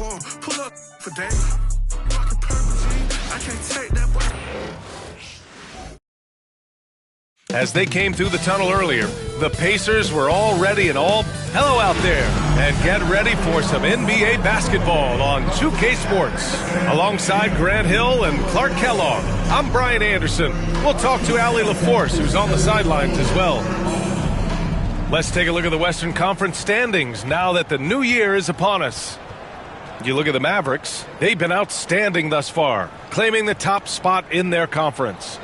uniform. Pull up for days. Rockin' purple jeans. I can't take that boy. As they came through the tunnel earlier, the Pacers were all ready and all hello out there. And get ready for some NBA basketball on 2K Sports. Alongside Grant Hill and Clark Kellogg, I'm Brian Anderson. We'll talk to Allie LaForce, who's on the sidelines as well. Let's take a look at the Western Conference standings now that the new year is upon us. You look at the Mavericks, they've been outstanding thus far, claiming the top spot in their conference.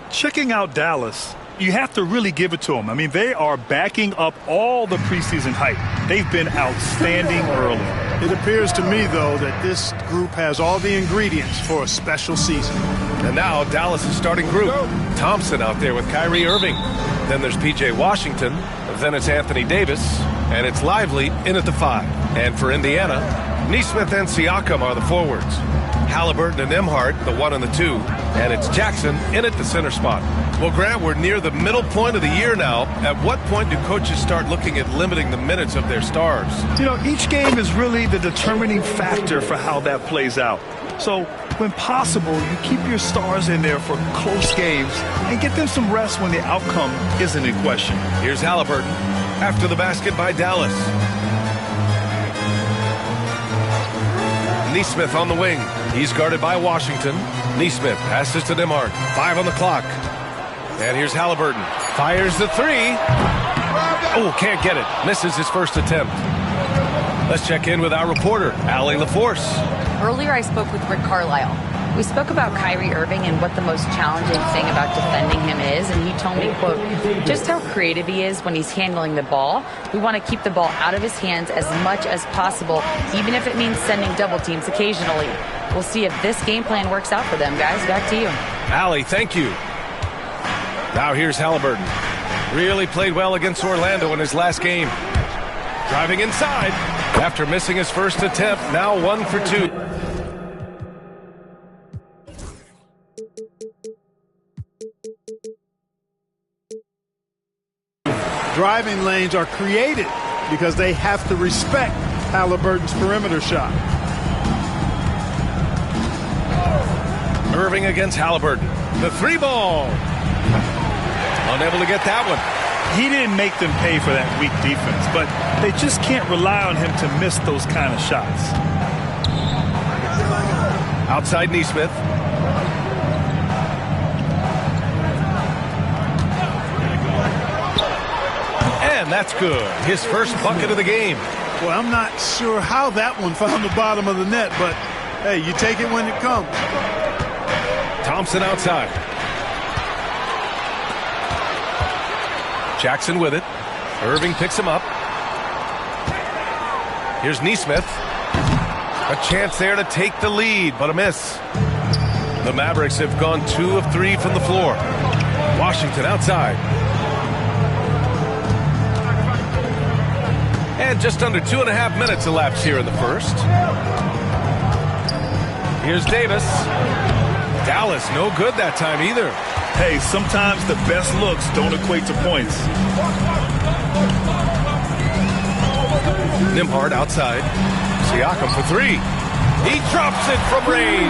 Checking out Dallas, you have to really give it to them. I mean, they are backing up all the preseason hype. They've been outstanding early. It appears to me, though, that this group has all the ingredients for a special season. And now Dallas' starting group. Thompson out there with Kyrie Irving. Then there's P.J. Washington. Then it's Anthony Davis. And it's Lively in at the 5. And for Indiana, Nesmith and Siakam are the forwards. Halliburton and Nembhard, the 1 and the 2. And it's Jackson in at the center spot. Well, Grant, we're near the middle point of the year now. At what point do coaches start looking at limiting the minutes of their stars? You know, each game is really the determining factor for how that plays out. So, when possible, you keep your stars in there for close games and get them some rest when the outcome isn't in question. Here's Halliburton after the basket by Dallas. Nesmith on the wing. He's guarded by Washington. Nesmith passes to Nembhard. 5 on the clock. And here's Halliburton. Fires the 3. Oh, can't get it. Misses his first attempt. Let's check in with our reporter, Allie LaForce. Earlier, I spoke with Rick Carlisle. We spoke about Kyrie Irving and what the most challenging thing about defending him is, and he told me, quote, just how creative he is when he's handling the ball. We want to keep the ball out of his hands as much as possible, even if it means sending double teams occasionally. We'll see if this game plan works out for them, guys. Back to you. Allie, thank you. Now here's Halliburton. Really played well against Orlando in his last game. Driving inside. After missing his first attempt, now 1 for 2. Driving lanes are created because they have to respect Halliburton's perimeter shot. Irving against Halliburton. The 3 ball. Unable to get that one. He didn't make them pay for that weak defense, but they just can't rely on him to miss those kind of shots. Outside Nesmith. And that's good. His first bucket of the game. Well, I'm not sure how that one found the bottom of the net, but hey, you take it when it comes. Thompson outside. Jackson with it. Irving picks him up. Here's Nesmith. A chance there to take the lead, but a miss. The Mavericks have gone 2 of 3 from the floor. Washington outside. And just under 2.5 minutes elapsed here in the first. Here's Davis. Dallas no good that time either. Hey, sometimes the best looks don't equate to points. Nembhard outside. Siakam for 3. He drops it from range.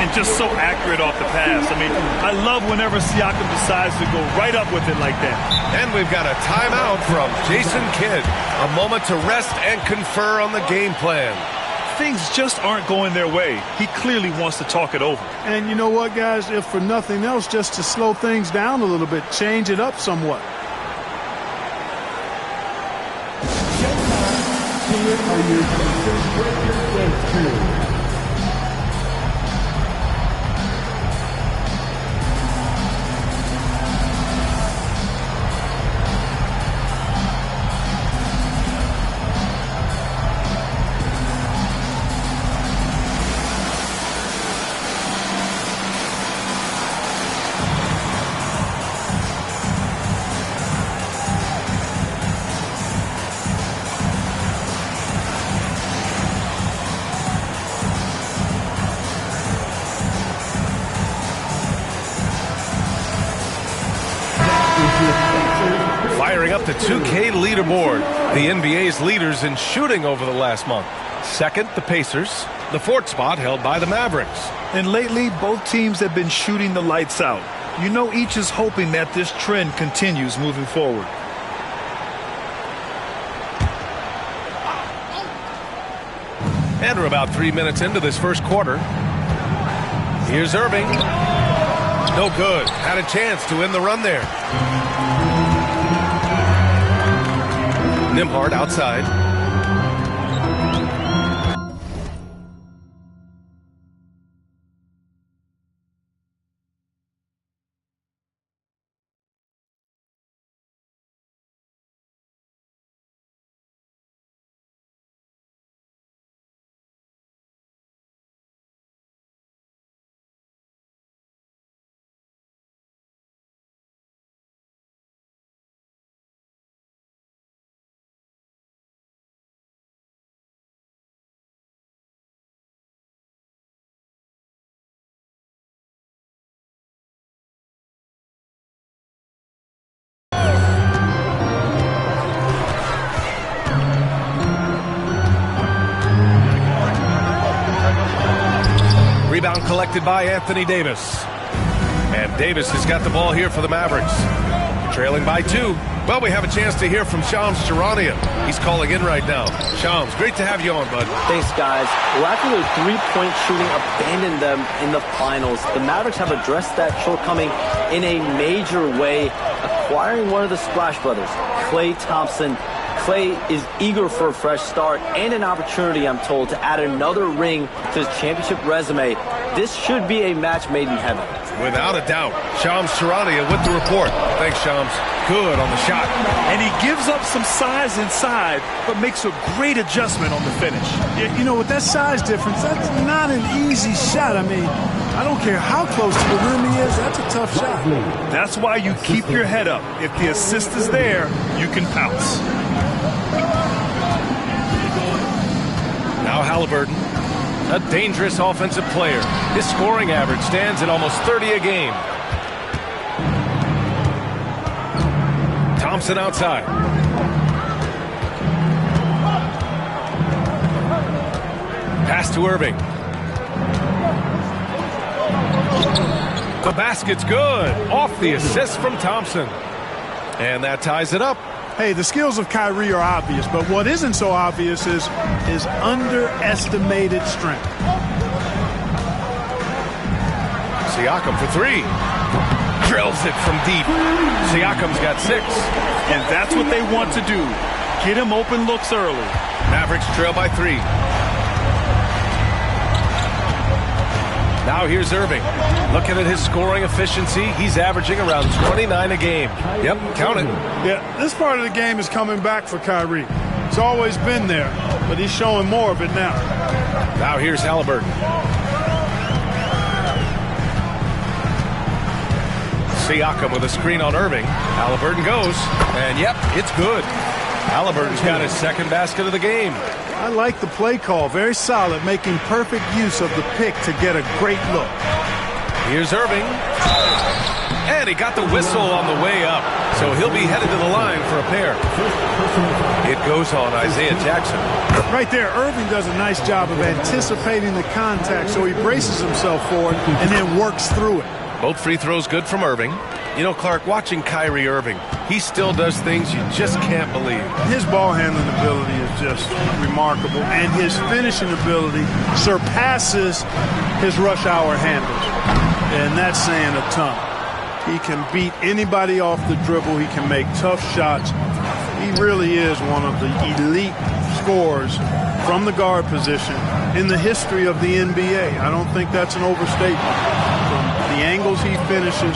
And just so accurate off the pass. I mean, I love whenever Siakam decides to go right up with it like that. And we've got a timeout from Jason Kidd. A moment to rest and confer on the game plan. Things just aren't going their way. He clearly wants to talk it over. And you know what, guys? If for nothing else, just to slow things down a little bit, change it up somewhat. Firing up the 2K leaderboard. The NBA's leaders in shooting over the last month. Second, the Pacers. The fourth spot held by the Mavericks. And lately, both teams have been shooting the lights out. You know, each is hoping that this trend continues moving forward. And we're about 3 minutes into this first quarter. Here's Irving. No good. Had a chance to win the run there. Nembhard outside. Rebound collected by Anthony Davis. And Davis has got the ball here for the Mavericks. Trailing by 2. Well, we have a chance to hear from Shams Charania. He's calling in right now. Shams, great to have you on, bud. Thanks, guys. Well, after their three-point shooting abandoned them in the finals, the Mavericks have addressed that shortcoming in a major way, acquiring one of the Splash Brothers, Klay Thompson. Klay is eager for a fresh start and an opportunity, I'm told, to add another ring to his championship resume. This should be a match made in heaven. Without a doubt. Shams Charania with the report. Thanks, Shams. Good on the shot. And he gives up some size inside, but makes a great adjustment on the finish. You know, with that size difference, that's not an easy shot. I mean, I don't care how close to the rim he is, that's a tough shot. That's why you keep your head up. If the assist is there, you can pounce. Now Halliburton, a dangerous offensive player. His scoring average stands at almost 30 a game. Thompson outside. Pass to Irving. The basket's good. Off the assist from Thompson. And that ties it up. Hey, the skills of Kyrie are obvious, but what isn't so obvious is his underestimated strength. Siakam for 3. Drills it from deep. Siakam's got 6. And that's what they want to do. Get him open looks early. Mavericks trail by 3. Now here's Irving. Looking at his scoring efficiency, he's averaging around 29 a game. Yep, count it. Yeah, this part of the game is coming back for Kyrie. It's always been there, but he's showing more of it now. Now here's Halliburton. Siakam with a screen on Irving. Halliburton goes, and yep, it's good. Halliburton's got his second basket of the game. I like the play call. Very solid, making perfect use of the pick to get a great look. Here's Irving. And he got the whistle on the way up. So he'll be headed to the line for a pair. It goes on Isaiah Jackson. Right there, Irving does a nice job of anticipating the contact, so he braces himself for it and then works through it. Both free throws good from Irving. You know, Clark, watching Kyrie Irving, he still does things you just can't believe. His ball handling ability is just remarkable, and his finishing ability surpasses his rush hour handles. And that's saying a ton. He can beat anybody off the dribble. He can make tough shots. He really is one of the elite scorers from the guard position in the history of the NBA. I don't think that's an overstatement. From the angles he finishes,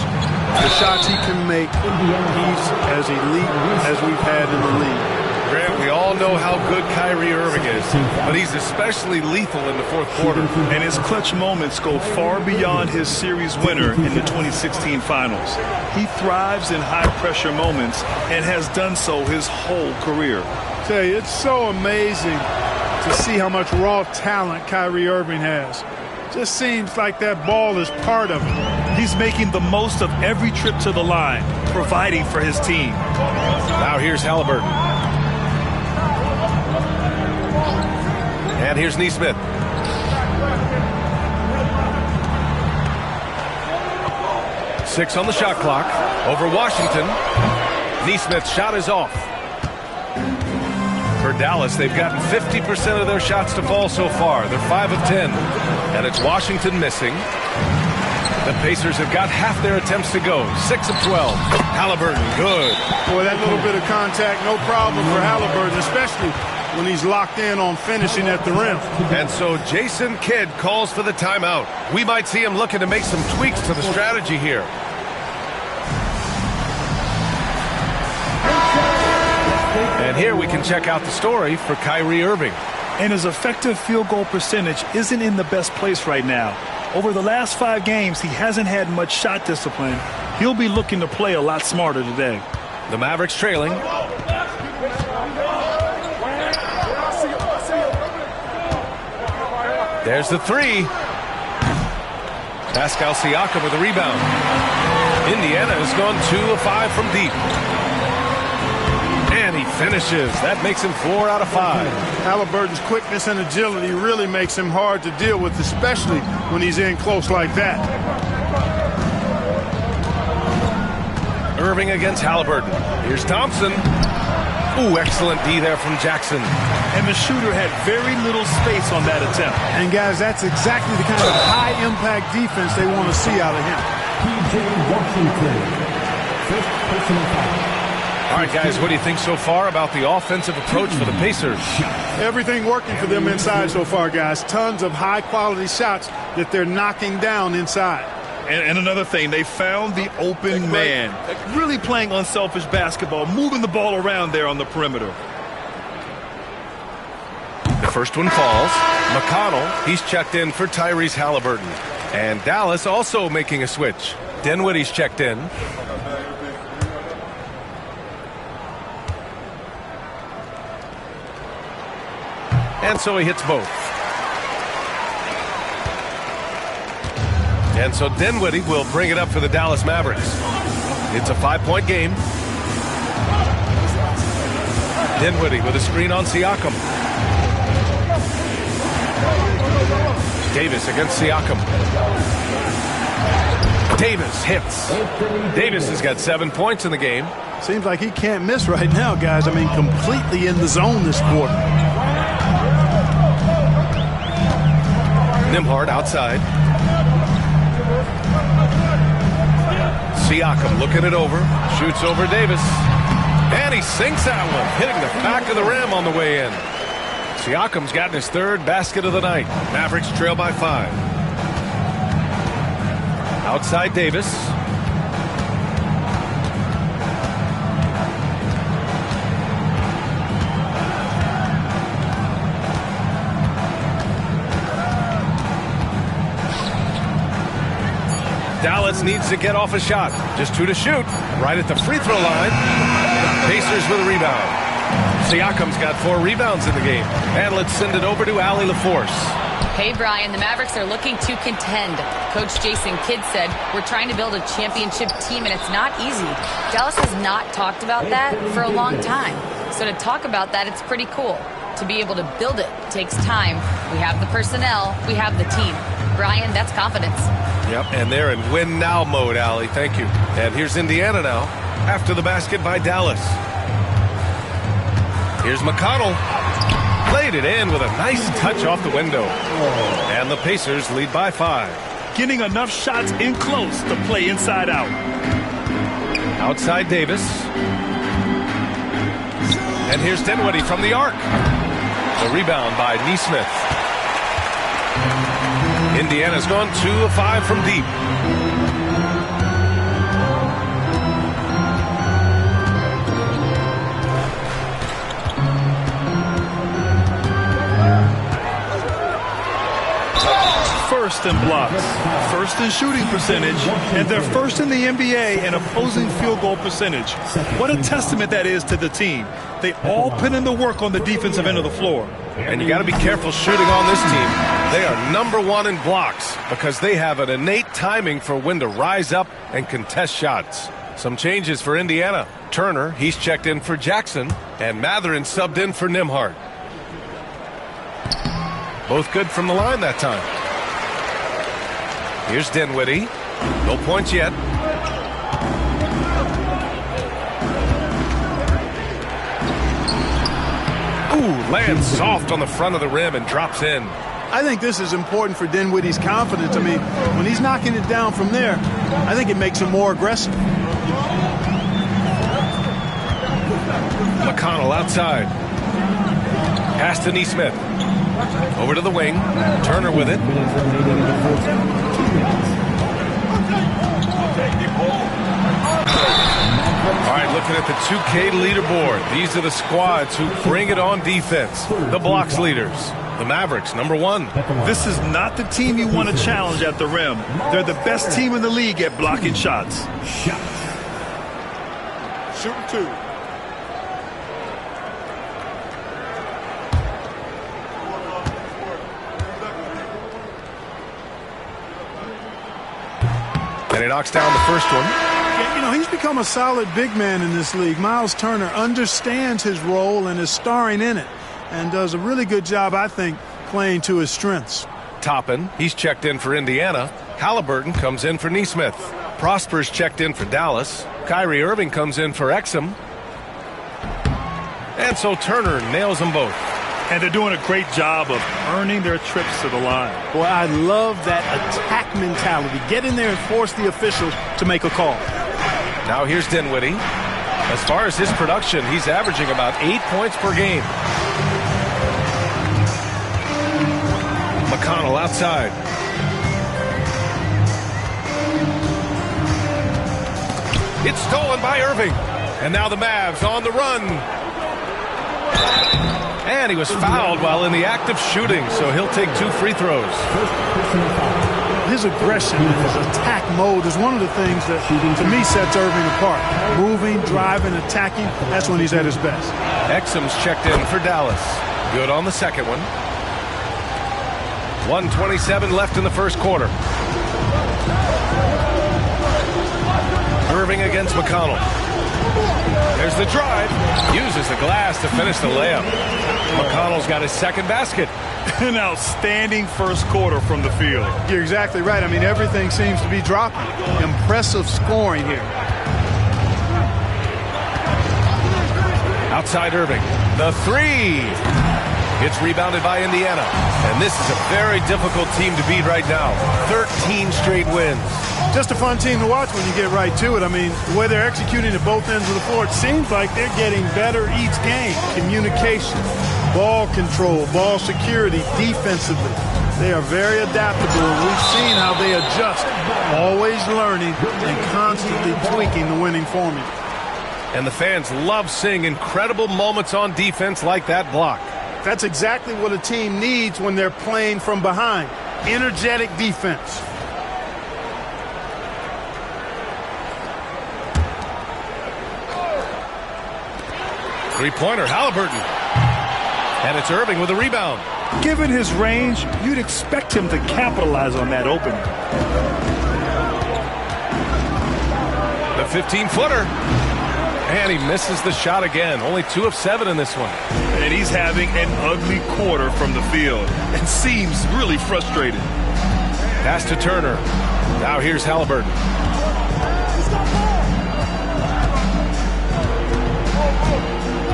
the shots he can make, he's as elite as we've had in the league. Grant, we all know how good Kyrie Irving is, but he's especially lethal in the fourth quarter. And his clutch moments go far beyond his series winner in the 2016 finals. He thrives in high-pressure moments and has done so his whole career. I tell you, it's so amazing to see how much raw talent Kyrie Irving has. Just seems like that ball is part of him. He's making the most of every trip to the line, providing for his team. Now here's Halliburton. And here's Neesmith. Six on the shot clock. Over Washington. Neesmith's shot is off. For Dallas, they've gotten 50% of their shots to fall so far. They're 5 of 10. And it's Washington missing. The Pacers have got half their attempts to go. 6 of 12. Halliburton, good. Boy, that little bit of contact, no problem for Halliburton, especially when he's locked in on finishing at the rim. And so Jason Kidd calls for the timeout. We might see him looking to make some tweaks to the strategy here. And here we can check out the story for Kyrie Irving. And his effective field goal percentage isn't in the best place right now. Over the last 5 games, he hasn't had much shot discipline. He'll be looking to play a lot smarter today. The Mavericks trailing. There's the three. Pascal Siakam with a rebound. Indiana has gone 2 of 5 from deep. And he finishes. That makes him 4 out of 5. Halliburton's quickness and agility really makes him hard to deal with, especially when he's in close like that. Irving against Halliburton. Here's Thompson. Ooh, excellent D there from Jackson. And the shooter had very little space on that attempt. And guys, that's exactly the kind of high-impact defense they want to see out of him. All right, guys, what do you think so far about the offensive approach for the Pacers? Everything working for them inside so far, guys. Tons of high-quality shots that they're knocking down inside. And another thing, they found the open man. Really playing unselfish basketball, moving the ball around there on the perimeter. The first one falls. McConnell, he's checked in for Tyrese Halliburton. And Dallas also making a switch. Dinwiddie's checked in. And so he hits both. And so Dinwiddie will bring it up for the Dallas Mavericks. It's a 5-point game. Dinwiddie with a screen on Siakam. Davis against Siakam. Davis hits. Davis has got 7 points in the game. Seems like he can't miss right now, guys. I mean, completely in the zone this quarter. Nembhard outside. Siakam looking it over. Shoots over Davis. And he sinks that one, hitting the back of the rim on the way in. Siakam's gotten his 3rd basket of the night. Mavericks trail by 5. Outside Davis. Dallas needs to get off a shot. Just 2 to shoot. Right at the free throw line. Pacers with a rebound. Siakam's got 4 rebounds in the game. And let's send it over to Allie LaForce. Hey, Brian, the Mavericks are looking to contend. Coach Jason Kidd said, we're trying to build a championship team, and it's not easy. Dallas has not talked about that for a long time. So to talk about that, it's pretty cool. To be able to build it takes time. We have the personnel. We have the team. Brian, that's confidence. Yep, and they're in win-now mode, Allie. Thank you. And here's Indiana now, after the basket by Dallas. Here's McConnell. Played it in with a nice touch off the window. And the Pacers lead by 5. Getting enough shots in close to play inside out. Outside Davis. And here's Dinwiddie from the arc. The rebound by Neesmith. Indiana's gone 2 of 5 from deep. First in blocks, first in shooting percentage, and they're first in the NBA in opposing field goal percentage. What a testament that is to the team. They all put in the work on the defensive end of the floor. And you got to be careful shooting on this team. They are #1 in blocks because they have an innate timing for when to rise up and contest shots. Some changes for Indiana. Turner, he's checked in for Jackson, and Mathurin subbed in for Nembhard. Both good from the line that time. Here's Dinwiddie. No points yet. Ooh, lands soft on the front of the rim and drops in. I think this is important for Dinwiddie's confidence. I mean, when he's knocking it down from there, I think it makes him more aggressive. McConnell outside. Pass to Nesmith. Over to the wing. Turner with it. All right, looking at the 2K leaderboard. These are the squads who bring it on defense. The blocks leaders. The Mavericks, number 1. This is not the team you want to challenge at the rim. They're the best team in the league at blocking shots. Shooting 2. And he knocks down the first one. Yeah, you know, he's become a solid big man in this league. Miles Turner understands his role and is starring in it, and does a really good job, I think, playing to his strengths. Toppin, he's checked in for Indiana. Halliburton comes in for Nesmith. Prosper's checked in for Dallas. Kyrie Irving comes in for Exum. And so Turner nails them both. And they're doing a great job of earning their trips to the line. Boy, I love that attack mentality. Get in there and force the officials to make a call. Now here's Dinwiddie. As far as his production, he's averaging about 8 points per game. McConnell outside. It's stolen by Irving. And now the Mavs on the run. And he was fouled while in the act of shooting, so he'll take 2 free throws. His aggression and his attack mode is one of the things that, to me, sets Irving apart. Moving, driving, attacking, that's when he's at his best. Exum's checked in for Dallas. Good on the second one. 1:27 left in the first quarter. Irving against McConnell. There's the drive. Uses the glass to finish the layup. McConnell's got his second basket. An outstanding first quarter from the field. You're exactly right. I mean, everything seems to be dropping. Impressive scoring here. Outside Irving. The 3. It's rebounded by Indiana. And this is a very difficult team to beat right now. 13 straight wins. Just a fun team to watch when you get right to it. I mean, the way they're executing at both ends of the floor, it seems like they're getting better each game. Communication, ball control, ball security, defensively. They are very adaptable, and we've seen how they adjust, always learning and constantly tweaking the winning formula. And the fans love seeing incredible moments on defense like that block. That's exactly what a team needs when they're playing from behind. Energetic defense. Three-pointer, Halliburton. And it's Irving with a rebound. Given his range, you'd expect him to capitalize on that opening. The 15-footer. And he misses the shot again. Only 2 of 7 in this one. And he's having an ugly quarter from the field and seems really frustrated. Pass to Turner. Now here's Halliburton.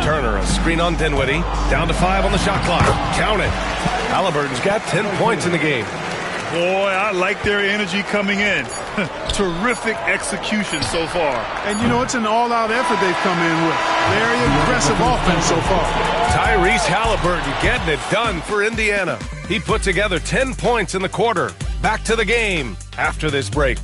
Turner, a screen on Dinwiddie. Down to 5 on the shot clock. Count it. Halliburton's got 10 points in the game. Boy, I like their energy coming in. Terrific execution so far. And, you know, it's an all-out effort they've come in with. Very aggressive offense so far. Tyrese Halliburton getting it done for Indiana. He put together 10 points in the quarter. Back to the game after this break.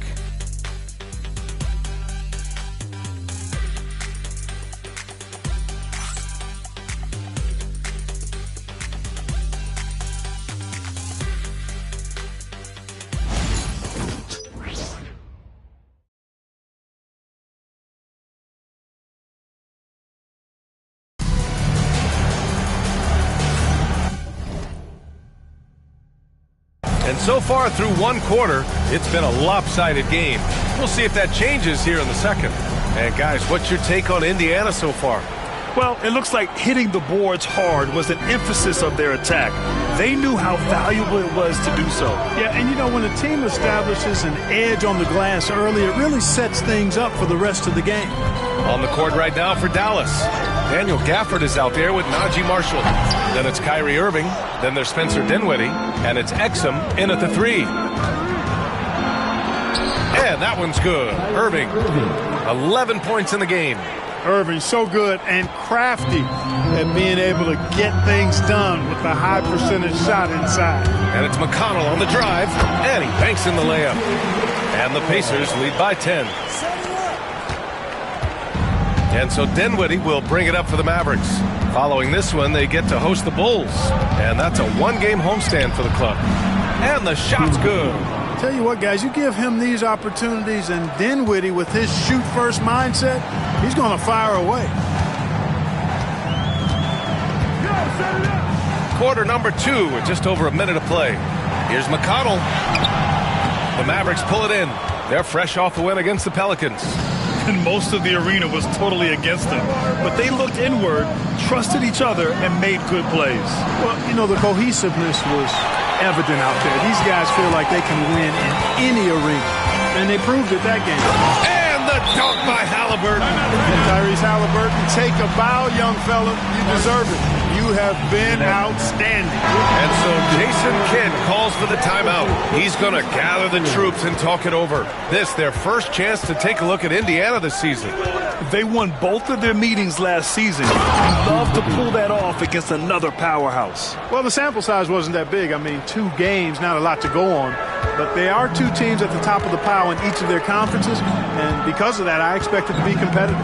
And so far through one quarter, it's been a lopsided game. We'll see if that changes here in the second. And guys, what's your take on Indiana so far? Well, it looks like hitting the boards hard was an emphasis of their attack. They knew how valuable it was to do so. Yeah, and you know, when a team establishes an edge on the glass early, it really sets things up for the rest of the game. On the court right now for Dallas. Daniel Gafford is out there with Najee Marshall. Then it's Kyrie Irving. Then there's Spencer Dinwiddie. And it's Exum in at the 3. And that one's good. Irving, 11 points in the game. Irving, so good and crafty at being able to get things done with a high percentage shot inside. And it's McConnell on the drive. And he banks in the layup. And the Pacers lead by 10. And so Dinwiddie will bring it up for the Mavericks. Following this one, they get to host the Bulls. And that's a one-game homestand for the club. And the shot's good. Tell you what, guys, you give him these opportunities, and Dinwiddie with his shoot-first mindset, he's going to fire away. Quarter number 2 with just over a minute of play. Here's McConnell. The Mavericks pull it in. They're fresh off the win against the Pelicans. And most of the arena was totally against them. But they looked inward, trusted each other, and made good plays. Well, you know, the cohesiveness was evident out there. These guys feel like they can win in any arena. And they proved it that game. And the dunk by Halliburton. Tyrese Halliburton, take a bow, young fella. You deserve it. You have been outstanding. And so Jason Kidd calls for the timeout. He's going to gather the troops and talk it over. This, their first chance to take a look at Indiana this season. They won both of their meetings last season. They'd love to pull that off against another powerhouse. Well, the sample size wasn't that big. I mean, 2 games, not a lot to go on. But they are 2 teams at the top of the pile in each of their conferences. And because of that, I expect it to be competitive.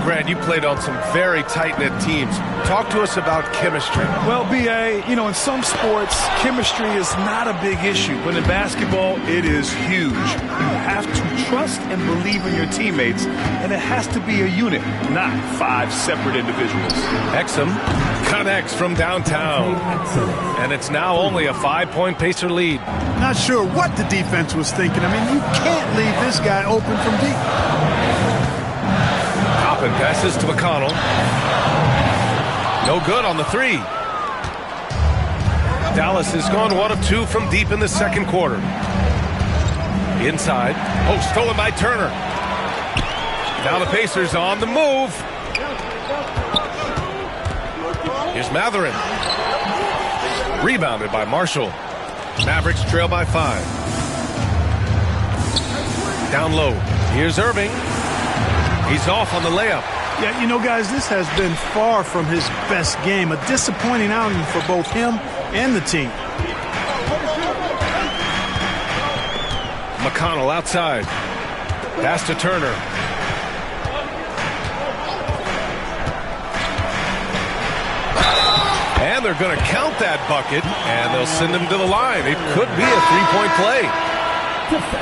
Grant, you played on some very tight-knit teams. Talk to us about chemistry. Well, B.A., you know, in some sports, chemistry is not a big issue. But in basketball, it is huge. You have to trust and believe in your teammates, and it has to be a unit, not 5 separate individuals. Exum connects from downtown. And it's now only a 5-point Pacer lead. Not sure what the defense was thinking. I mean, you can't leave this guy open from deep. And passes to McConnell. No good on the 3. Dallas has gone 1 of 2 from deep in the second quarter. Inside. Oh, stolen by Turner. Now the Pacers on the move. Here's Matherin. Rebounded by Marshall. Mavericks trail by 5. Down low. Here's Irving. He's off on the layup. Yeah, you know, guys, this has been far from his best game. A disappointing outing for both him and the team. McConnell outside. Pass to Turner. And they're going to count that bucket, and they'll send him to the line. It could be a 3-point play.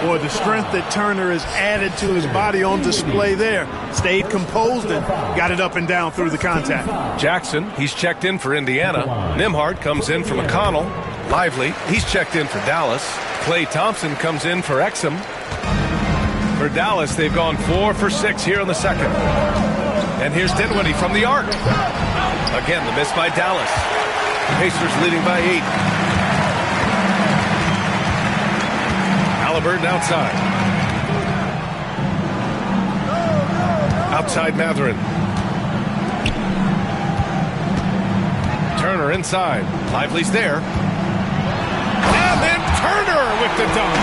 Boy, the strength that Turner has added to his body on display there. Stayed composed and got it up and down through the contact. Jackson, he's checked in for Indiana. Nimhart comes in for McConnell. Lively, he's checked in for Dallas. Klay Thompson comes in for Exum. For Dallas, they've gone 4 for 6 here in the second. And here's Dinwiddie from the arc. Again, the miss by Dallas. Pacers leading by 8. Halliburton outside. Outside Matherin. Turner inside. Lively's there. And then Turner with the dunk.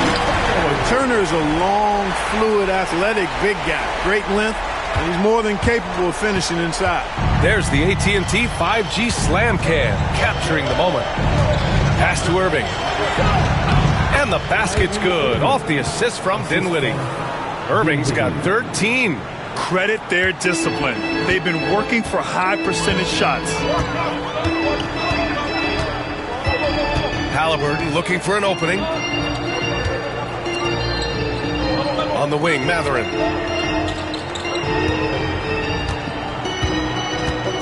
Turner is a long, fluid, athletic, big guy. Great length. And he's more than capable of finishing inside. There's the AT&T 5G Slam Cam, capturing the moment. Pass to Irving. And the basket's good, off the assist from Dinwiddie. Irving's got 13. Credit their discipline. They've been working for high percentage shots. Halliburton looking for an opening. On the wing, Matherin.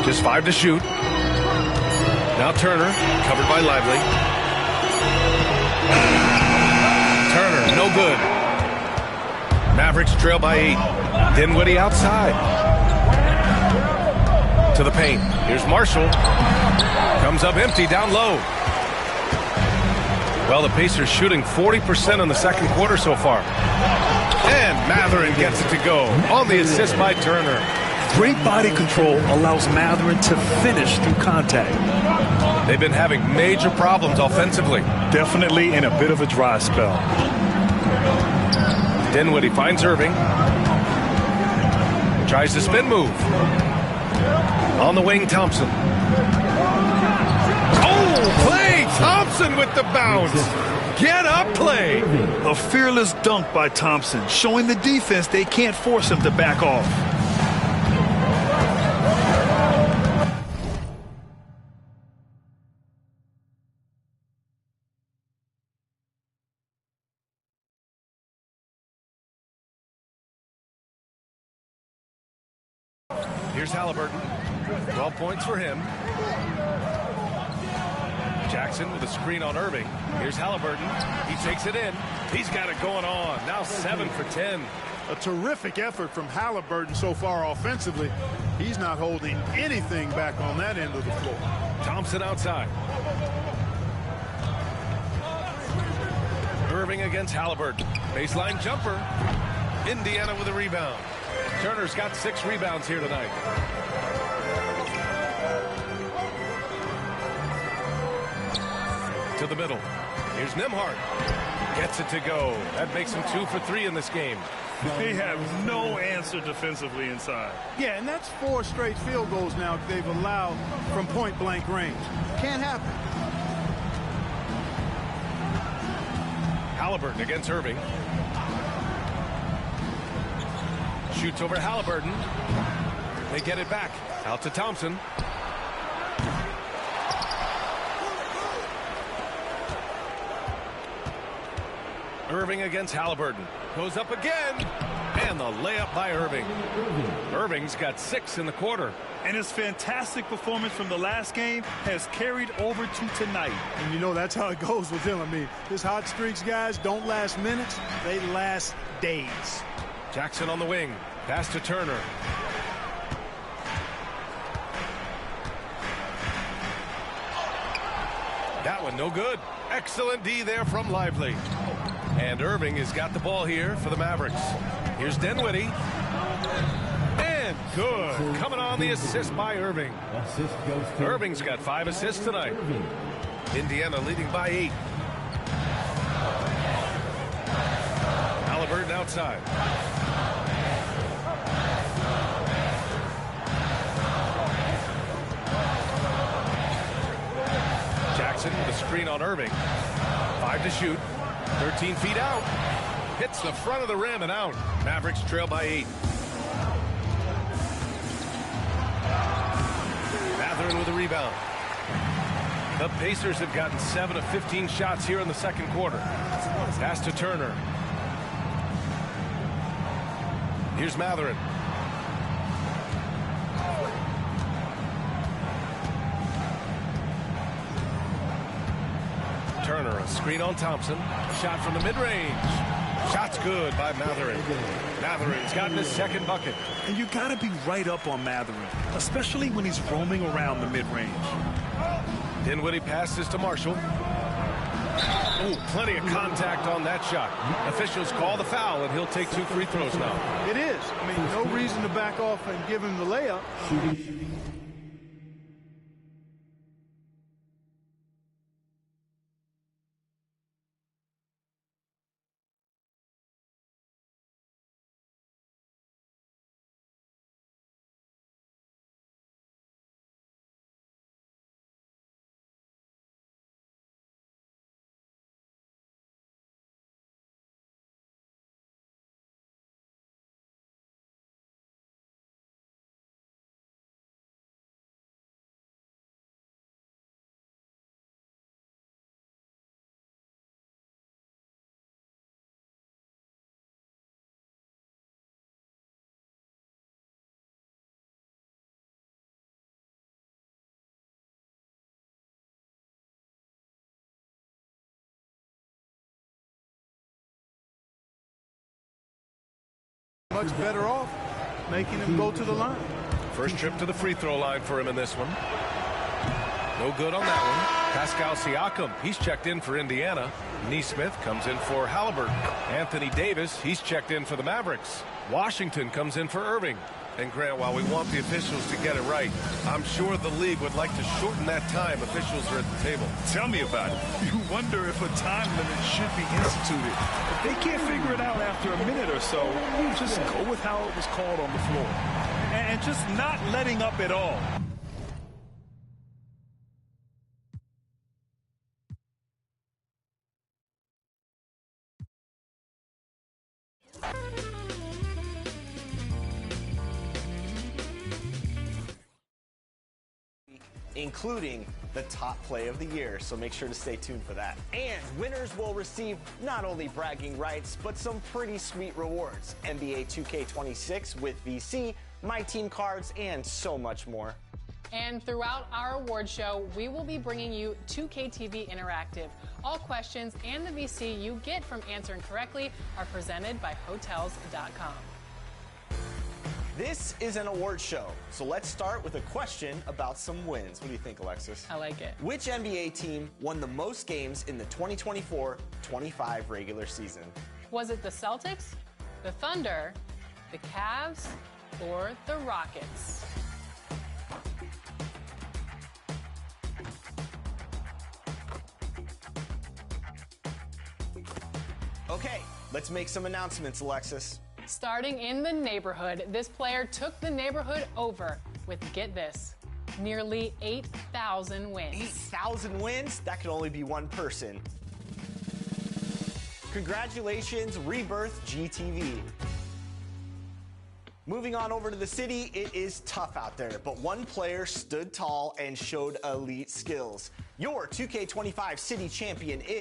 Just 5 to shoot. Now Turner, covered by Lively. Turner, no good. Mavericks trail by 8. Dinwiddie outside. To the paint. Here's Marshall. Comes up empty down low. Well, the Pacers shooting 40% in the second quarter so far. And Matherin gets it to go on the assist by Turner. Great body control allows Matherin to finish through contact. They've been having major problems offensively. Definitely in a bit of a dry spell. Dinwiddie finds Irving. Tries the spin move. On the wing, Thompson. Oh, Klay Thompson with the bounce. Get up, play. A fearless dunk by Thompson, showing the defense they can't force him to back off. Here's Halliburton. 12 points for him. Jackson with a screen on Irving. Here's Halliburton. He takes it in. He's got it going on. Now 7 for 10. A terrific effort from Halliburton so far offensively. He's not holding anything back on that end of the floor. Thompson outside. Irving against Halliburton. Baseline jumper. Indiana with a rebound. Turner's got 6 rebounds here tonight. To the middle. Here's Nembhard. Gets it to go. That makes him 2 for 3 in this game. They have no answer defensively inside. Yeah, and that's 4 straight field goals now they've allowed from point-blank range. Can't happen. Halliburton against Irving. Shoots over Halliburton. They get it back. Out to Thompson. Irving against Halliburton. Goes up again. And the layup by Irving. Irving's got 6 in the quarter. And his fantastic performance from the last game has carried over to tonight. And you know that's how it goes with him. I mean, his hot streaks, guys, don't last minutes. They last days. Jackson on the wing. Pass to Turner. That one no good. Excellent D there from Lively. And Irving has got the ball here for the Mavericks. Here's Dinwiddie. And good. Coming on the assist by Irving. Irving's got 5 assists tonight. Indiana leading by 8. Halliburton outside. Jackson with a screen on Irving. 5 to shoot. 13 feet out. Hits the front of the rim and out. Mavericks trail by 8. Matherin with a rebound. The Pacers have gotten 7 of 15 shots here in the second quarter. Pass to Turner. Here's Matherin. Turner, a screen on Thompson. Shot from the mid-range. Shot's good by Matherin. Matherin's gotten his second bucket. And you got to be right up on Matherin, especially when he's roaming around the mid-range. Dinwiddie passes to Marshall. Ooh, plenty of contact on that shot. Officials call the foul, and he'll take 2 free throws now. It is. I mean, no reason to back off and give him the layup. Much better off making him go to the line. First trip to the free throw line for him in this one. No good on that one. Pascal Siakam, he's checked in for Indiana. Neesmith comes in for Halliburton. Anthony Davis, he's checked in for the Mavericks. Washington comes in for Irving. And Grant, while we want the officials to get it right, I'm sure the league would like to shorten that time officials are at the table. Tell me about it. You wonder if a time limit should be instituted. If they can't figure it out after a minute or so, just go with how it was called on the floor. And just not letting up at all. Including the top play of the year, so make sure to stay tuned for that. And winners will receive not only bragging rights, but some pretty sweet rewards. NBA 2K26 with VC, My Team cards, and so much more. And throughout our award show, we will be bringing you 2K TV Interactive. All questions and the VC you get from answering correctly are presented by Hotels.com. This is an award show, so let's start with a question about some wins. What do you think, Alexis? I like it. Which NBA team won the most games in the 2024-25 regular season? Was it the Celtics, the Thunder, the Cavs, or the Rockets? Okay, let's make some announcements, Alexis. Starting in the neighborhood, this player took the neighborhood over with, get this, nearly 8,000 wins. 8,000 wins? That could only be one person. Congratulations, Rebirth GTV. Moving on over to the city, it is tough out there, but one player stood tall and showed elite skills. Your 2K25 city champion is